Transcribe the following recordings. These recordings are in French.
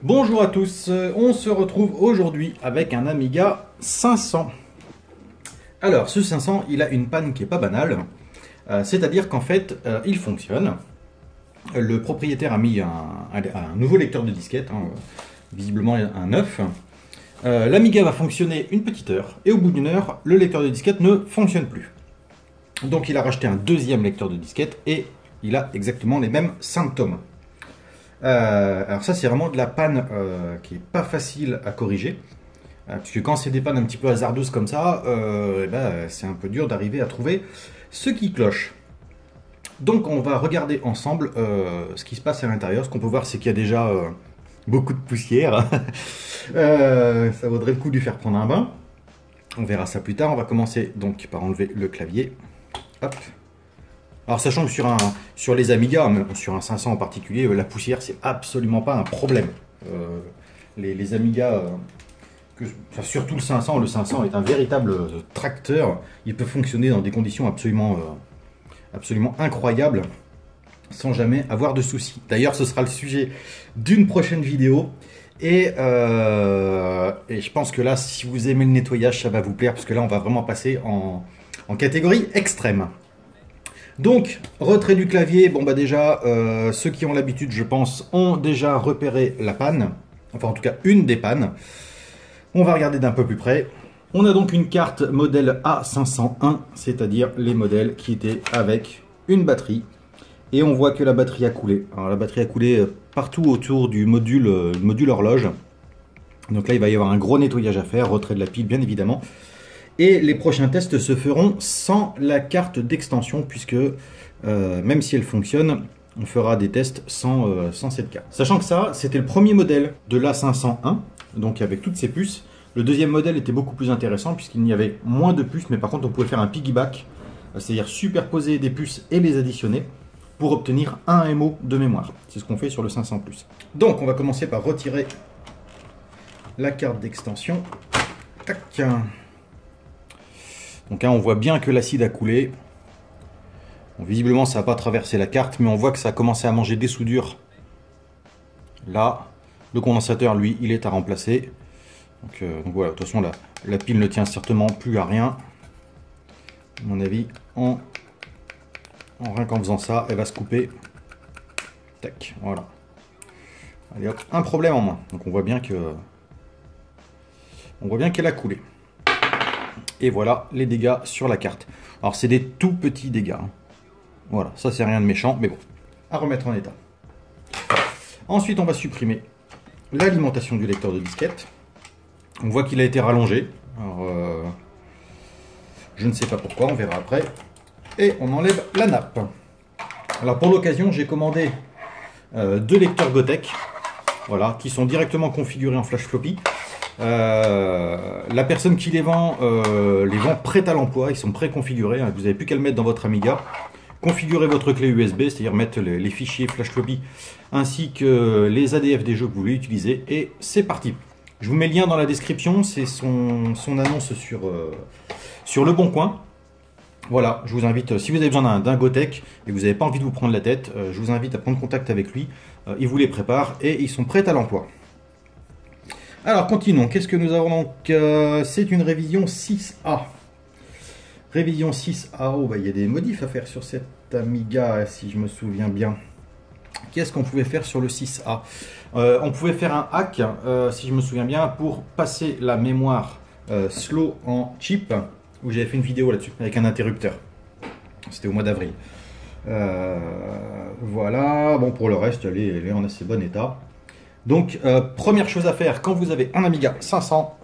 Bonjour à tous, on se retrouve aujourd'hui avec un Amiga 500. Alors ce 500 il a une panne qui est pas banale, c'est-à-dire qu'en fait il fonctionne. Le propriétaire a mis un nouveau lecteur de disquette, visiblement un neuf. L'Amiga va fonctionner une petite heure et au bout d'une heure le lecteur de disquette ne fonctionne plus. Donc il a racheté un deuxième lecteur de disquette et il a exactement les mêmes symptômes. Alors ça c'est vraiment de la panne qui est pas facile à corriger, puisque quand c'est des pannes un petit peu hasardeuses comme ça, c'est un peu dur d'arriver à trouver ce qui cloche. Donc on va regarder ensemble ce qui se passe à l'intérieur. Ce qu'on peut voir c'est qu'il y a déjà beaucoup de poussière. Ça vaudrait le coup de lui faire prendre un bain. On verra ça plus tard. On va commencer donc par enlever le clavier. Hop. Alors sachant que sur les Amiga, sur un 500 en particulier, la poussière c'est absolument pas un problème. Les Amiga, surtout le 500 est un véritable tracteur. Il peut fonctionner dans des conditions absolument incroyables sans jamais avoir de soucis. D'ailleurs ce sera le sujet d'une prochaine vidéo. Et je pense que là, si vous aimez le nettoyage, ça va vous plaire, parce que là on va vraiment passer en catégorie extrême. Donc, retrait du clavier, bon bah déjà, ceux qui ont l'habitude, je pense, ont déjà repéré la panne, enfin en tout cas une des pannes. On va regarder d'un peu plus près. On a donc une carte modèle A501, c'est-à-dire les modèles qui étaient avec une batterie. Et on voit que la batterie a coulé. Alors la batterie a coulé partout autour du module horloge. Donc là, il va y avoir un gros nettoyage à faire, retrait de la pile bien évidemment. Et les prochains tests se feront sans la carte d'extension, puisque même si elle fonctionne, on fera des tests sans cette carte. Sachant que ça, c'était le premier modèle de l'A501, donc avec toutes ces puces. Le deuxième modèle était beaucoup plus intéressant, puisqu'il y avait moins de puces, mais par contre on pouvait faire un piggyback, c'est-à-dire superposer des puces et les additionner, pour obtenir un MO de mémoire. C'est ce qu'on fait sur le 500+. Donc on va commencer par retirer la carte d'extension. Tac. Donc on voit bien que l'acide a coulé. Bon, visiblement ça n'a pas traversé la carte, mais on voit que ça a commencé à manger des soudures. Là, le condensateur, lui, il est à remplacer. Donc voilà, de toute façon la pile ne tient certainement plus à rien. À mon avis, rien qu'en faisant ça, elle va se couper. Tac, voilà. Allez hop, un problème en moins. Donc on voit bien qu'elle a coulé. Et voilà les dégâts sur la carte. Alors c'est des tout petits dégâts. Voilà, ça c'est rien de méchant, mais bon, à remettre en état. Ensuite on va supprimer l'alimentation du lecteur de disquette. On voit qu'il a été rallongé. Alors, je ne sais pas pourquoi, on verra après. Et on enlève la nappe. Alors pour l'occasion, j'ai commandé deux lecteurs Gotek, voilà, qui sont directement configurés en flash floppy. La personne qui les vend prêts à l'emploi, ils sont préconfigurés, hein, vous n'avez plus qu'à le mettre dans votre Amiga. Configurez votre clé USB, c'est-à-dire mettre les fichiers flash floppy ainsi que les ADF des jeux que vous voulez utiliser, et c'est parti. Je vous mets le lien dans la description, c'est son annonce sur Le Bon Coin. Voilà, je vous invite, si vous avez besoin d'un Gotek et que vous n'avez pas envie de vous prendre la tête, je vous invite à prendre contact avec lui. Il vous les prépare et ils sont prêts à l'emploi. Alors, continuons. Qu'est-ce que nous avons donc? C'est une révision 6A. Révision 6A, oh, il y a des modifs à faire sur cette Amiga, si je me souviens bien. Qu'est-ce qu'on pouvait faire sur le 6A? On pouvait faire un hack, si je me souviens bien, pour passer la mémoire slow en chip, où j'avais fait une vidéo là-dessus, avec un interrupteur. C'était au mois d'avril. Voilà, bon pour le reste, elle est en assez bon état. Donc, première chose à faire, quand vous avez un Amiga 500,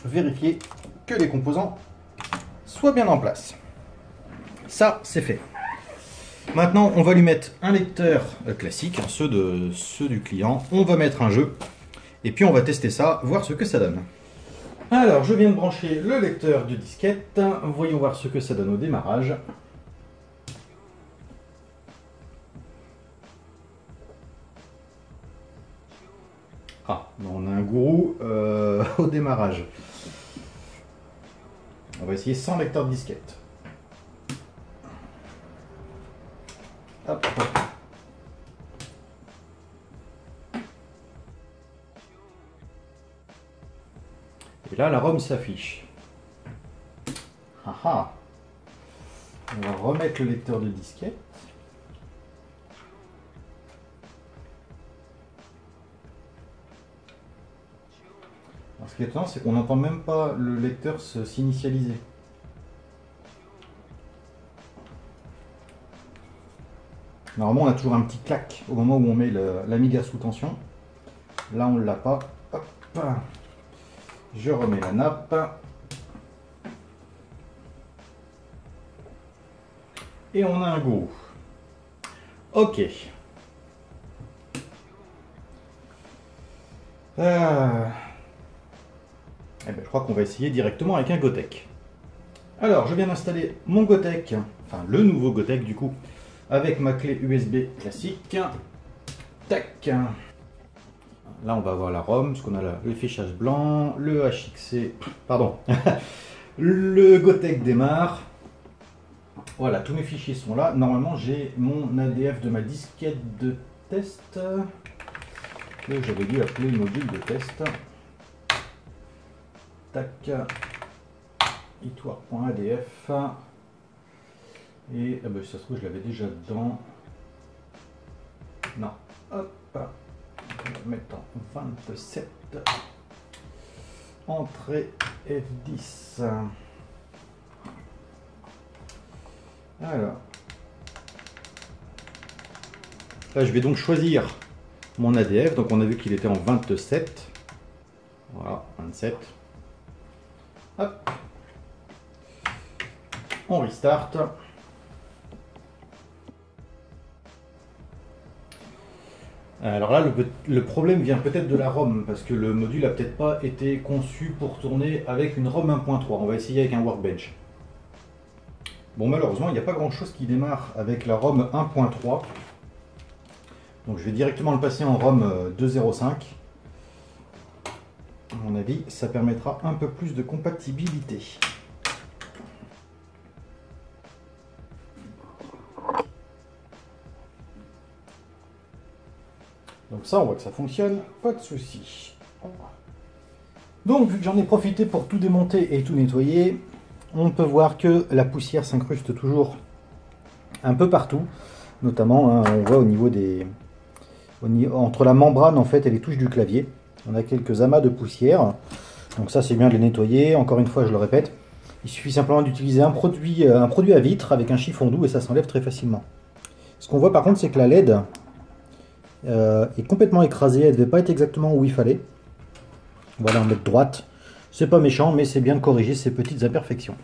vérifiez que les composants soient bien en place. Ça, c'est fait. Maintenant, on va lui mettre un lecteur classique, ceux du client. On va mettre un jeu. Et puis, on va tester ça, voir ce que ça donne. Alors, je viens de brancher le lecteur de disquette. Voyons voir ce que ça donne au démarrage. Ah, on a un gourou au démarrage. On va essayer sans lecteur de disquette. Hop, hop. Et là, la ROM s'affiche. Ah ah. On va remettre le lecteur de disquette. Alors, ce qui est étonnant, c'est qu'on n'entend même pas le lecteur s'initialiser. Normalement, on a toujours un petit clac au moment où on met l'Amiga sous tension. Là, on ne l'a pas. Hop. Je remets la nappe. Et on a un go. Ok. Eh ben, je crois qu'on va essayer directement avec un Gotek. Alors, je viens d'installer mon Gotek, enfin le nouveau Gotek du coup, avec ma clé USB classique. Tac. Là, on va avoir la ROM, parce qu'on a le fichage blanc, le HXC, pardon, le Gotek démarre. Voilà, tous mes fichiers sont là. Normalement, j'ai mon ADF de ma disquette de test, que j'avais dû appeler module de test. Tac, histoire.adf. Et si ça se trouve, je l'avais déjà dedans. Non, hop, on va mettre en 27. Entrée F10. Alors, là je vais donc choisir mon ADF. Donc on a vu qu'il était en 27. Voilà, 27. Hop. On restart. Alors là, le problème vient peut-être de la ROM, parce que le module n'a peut-être pas été conçu pour tourner avec une ROM 1.3. On va essayer avec un Workbench. Bon, malheureusement, il n'y a pas grand-chose qui démarre avec la ROM 1.3. Donc je vais directement le passer en ROM 2.0.5. À mon avis, ça permettra un peu plus de compatibilité. Donc ça, on voit que ça fonctionne, pas de souci. Donc, vu que j'en ai profité pour tout démonter et tout nettoyer, on peut voir que la poussière s'incruste toujours un peu partout. Notamment, hein, on voit au niveau des... entre la membrane en fait et les touches du clavier. On a quelques amas de poussière. Donc ça, c'est bien de les nettoyer. Encore une fois, je le répète, il suffit simplement d'utiliser un produit à vitre avec un chiffon doux et ça s'enlève très facilement. Ce qu'on voit par contre, c'est que la LED est complètement écrasée. Elle ne devait pas être exactement où il fallait. On va la mettre droite. C'est pas méchant, mais c'est bien de corriger ces petites imperfections.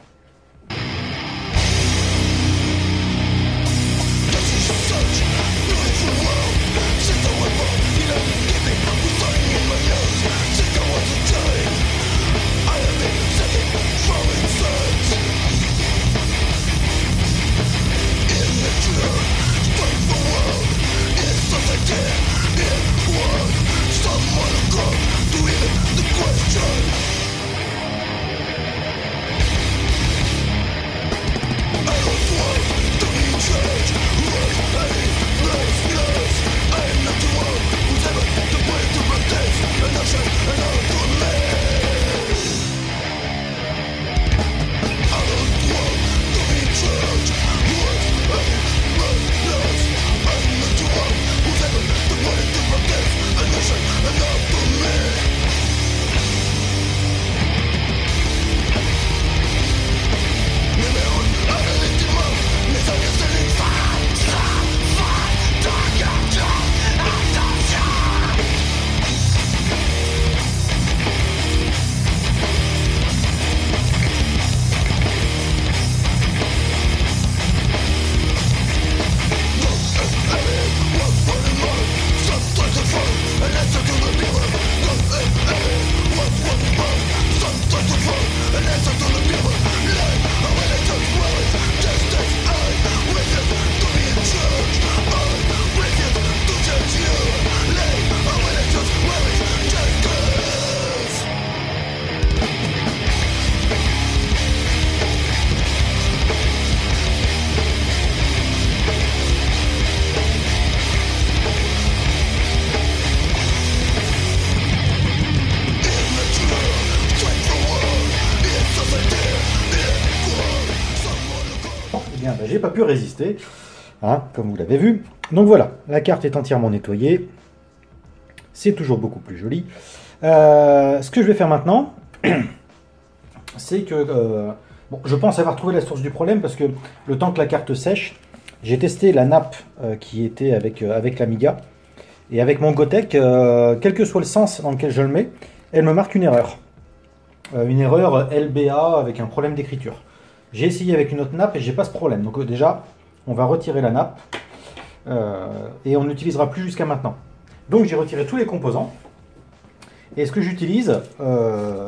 j'ai pas pu résister, hein, comme vous l'avez vu. Donc voilà, la carte est entièrement nettoyée. C'est toujours beaucoup plus joli. Ce que je vais faire maintenant, c'est que... bon, je pense avoir trouvé la source du problème parce que le temps que la carte sèche, j'ai testé la nappe qui était avec l'Amiga. Et avec mon Gotek, quel que soit le sens dans lequel je le mets, elle me marque une erreur. Une erreur LBA avec un problème d'écriture. J'ai essayé avec une autre nappe et j'ai pas ce problème. Donc déjà, on va retirer la nappe et on n'utilisera plus jusqu'à maintenant. Donc j'ai retiré tous les composants. Et ce que j'utilise,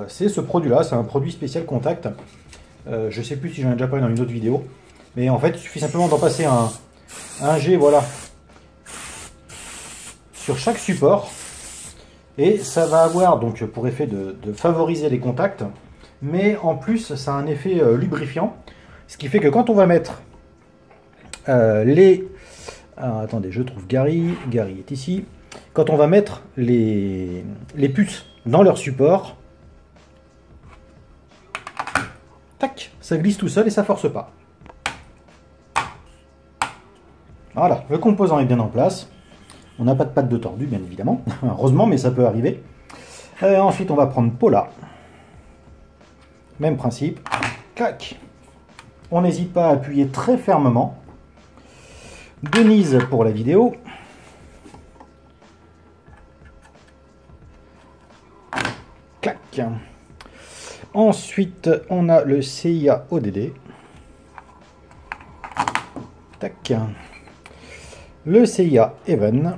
c'est ce produit-là. C'est un produit spécial contact. Je sais plus si j'en ai déjà parlé dans une autre vidéo. Mais en fait, il suffit simplement d'en passer un jet, voilà, sur chaque support. Et ça va avoir donc pour effet de favoriser les contacts. Mais en plus, ça a un effet lubrifiant. Ce qui fait que quand on va mettre les... Alors, attendez, je trouve Gary. Gary est ici. Quand on va mettre les puces dans leur support, tac, ça glisse tout seul et ça force pas. Voilà, le composant est bien en place. On n'a pas de patte de tordu, bien évidemment. Heureusement, mais ça peut arriver. Ensuite, on va prendre Paula. Même principe. Clac. On n'hésite pas à appuyer très fermement. Denise pour la vidéo. Clac. Ensuite, on a le CIA ODD. Tac. Le CIA Even.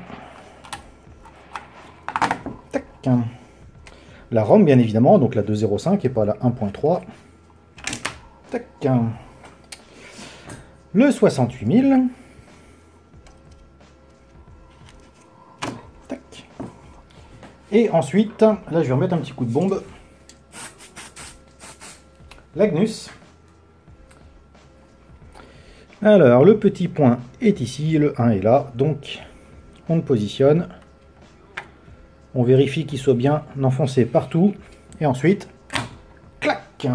Tac. La ROM, bien évidemment, donc la 2.05 et pas la 1.3. Tac. Le 68000. Tac. Et ensuite, là je vais remettre un petit coup de bombe. L'Agnus. Alors, le petit point est ici, le 1 est là, donc on le positionne. On vérifie qu'il soit bien enfoncé partout. Et ensuite, clac.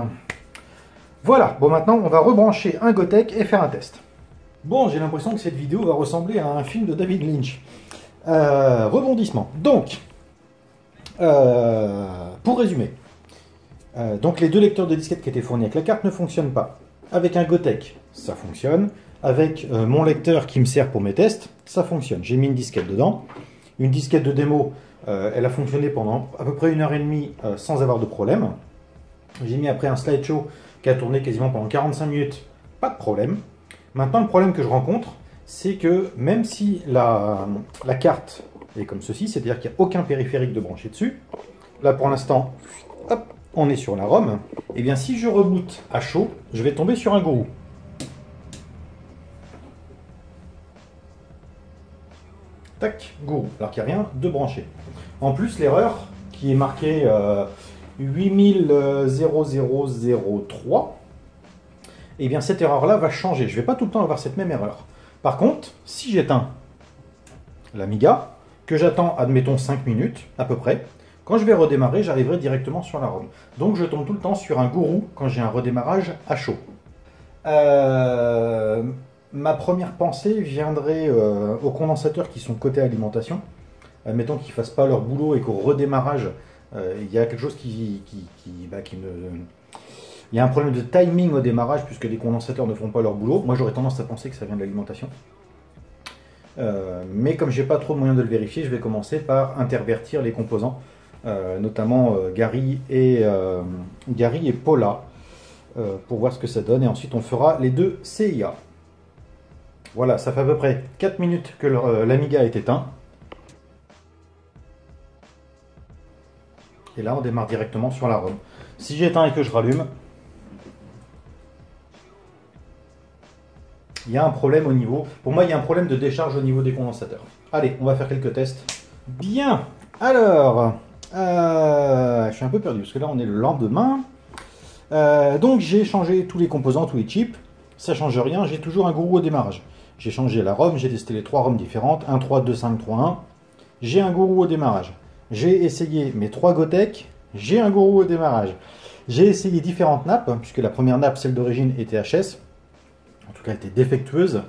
Voilà, bon maintenant on va rebrancher un Gotek et faire un test. Bon, j'ai l'impression que cette vidéo va ressembler à un film de David Lynch. Rebondissement. Donc, pour résumer, donc les deux lecteurs de disquettes qui étaient fournis avec la carte ne fonctionnent pas. Avec un Gotek, ça fonctionne. Avec mon lecteur qui me sert pour mes tests, ça fonctionne. J'ai mis une disquette dedans. Une disquette de démo, elle a fonctionné pendant à peu près 1h30 sans avoir de problème. J'ai mis après un slideshow qui a tourné quasiment pendant 45 minutes, pas de problème. Maintenant, le problème que je rencontre, c'est que même si la carte est comme ceci, c'est-à-dire qu'il n'y a aucun périphérique de branché dessus, là pour l'instant, hop, on est sur la ROM, et bien si je reboot à chaud, je vais tomber sur un gourou. Tac, gourou, alors qu'il n'y a rien de branché. En plus, l'erreur qui est marquée 800003, et bien cette erreur-là va changer. Je ne vais pas tout le temps avoir cette même erreur. Par contre, si j'éteins l'Amiga, que j'attends, admettons, 5 minutes à peu près, quand je vais redémarrer, j'arriverai directement sur la ROM. Donc je tombe tout le temps sur un gourou quand j'ai un redémarrage à chaud. Ma première pensée viendrait aux condensateurs qui sont côté alimentation. Admettons qu'ils ne fassent pas leur boulot et qu'au redémarrage, il y a quelque chose qui ne... Il y a un problème de timing au démarrage puisque les condensateurs ne font pas leur boulot. Moi j'aurais tendance à penser que ça vient de l'alimentation. Mais comme j'ai pas trop de moyens de le vérifier, je vais commencer par intervertir les composants, notamment Gary et Paula, pour voir ce que ça donne. Et ensuite on fera les deux CIA. Voilà, ça fait à peu près 4 minutes que l'Amiga est éteint. Et là on démarre directement sur la ROM. Si j'éteins et que je rallume, il y a un problème au niveau... Pour moi, il y a un problème de décharge au niveau des condensateurs. Allez, on va faire quelques tests. Bien. Alors, je suis un peu perdu, parce que là, on est le lendemain. Donc, j'ai changé tous les composants, tous les chips. Ça ne change rien, j'ai toujours un gourou au démarrage. J'ai changé la ROM, j'ai testé les 3 ROM différentes. 1.3, 2.5, 3.1. J'ai un gourou au démarrage. J'ai essayé mes 3 Gotek. J'ai un gourou au démarrage. J'ai essayé différentes nappes, puisque la première nappe, celle d'origine, était HS. tout cas elle était défectueuse.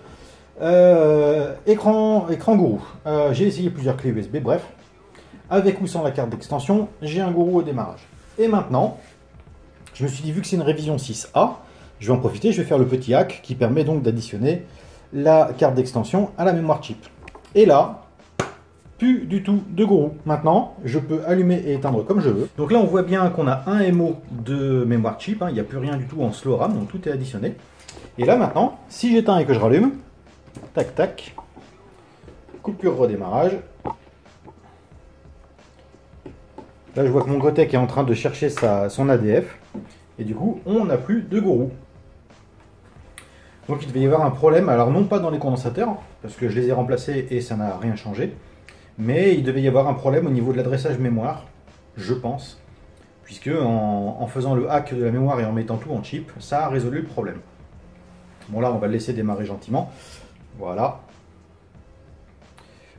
Écran gourou. J'ai essayé plusieurs clés USB, bref. Avec ou sans la carte d'extension, j'ai un gourou au démarrage. Et maintenant, je me suis dit, vu que c'est une révision 6A, je vais en profiter, je vais faire le petit hack qui permet donc d'additionner la carte d'extension à la mémoire chip. Et là, plus du tout de gourou. Maintenant, je peux allumer et éteindre comme je veux. Donc là, on voit bien qu'on a un MO de mémoire chip, hein, il n'y a plus rien du tout en slow RAM, donc tout est additionné. Et là maintenant, si j'éteins et que je rallume, tac tac, coupure redémarrage. Là, je vois que mon Gotek est en train de chercher son ADF. Et du coup, on n'a plus de gourou. Donc il devait y avoir un problème, alors non pas dans les condensateurs, parce que je les ai remplacés et ça n'a rien changé. Mais il devait y avoir un problème au niveau de l'adressage mémoire, je pense. Puisque en faisant le hack de la mémoire et en mettant tout en chip, ça a résolu le problème. Bon là, on va le laisser démarrer gentiment. Voilà.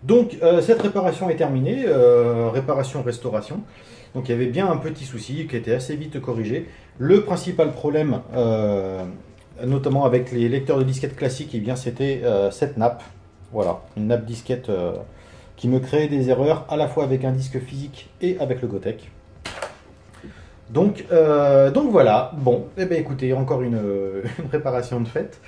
Donc cette réparation est terminée, réparation-restauration. Donc il y avait bien un petit souci qui était assez vite corrigé. Le principal problème, notamment avec les lecteurs de disquettes classiques, eh bien c'était cette nappe. Voilà, une nappe disquette qui me créait des erreurs à la fois avec un disque physique et avec le Gotek. Donc voilà, bon, eh bien écoutez, encore une réparation de fait.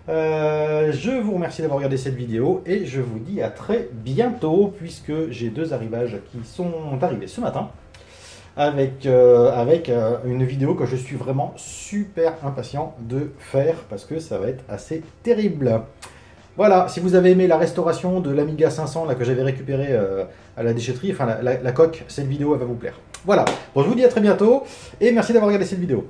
Je vous remercie d'avoir regardé cette vidéo et je vous dis à très bientôt puisque j'ai deux arrivages qui sont arrivés ce matin avec une vidéo que je suis vraiment super impatient de faire parce que ça va être assez terrible. Voilà, si vous avez aimé la restauration de l'Amiga 500 là, que j'avais récupéré à la déchetterie, enfin la coque, cette vidéo elle va vous plaire. Voilà, bon, je vous dis à très bientôt et merci d'avoir regardé cette vidéo.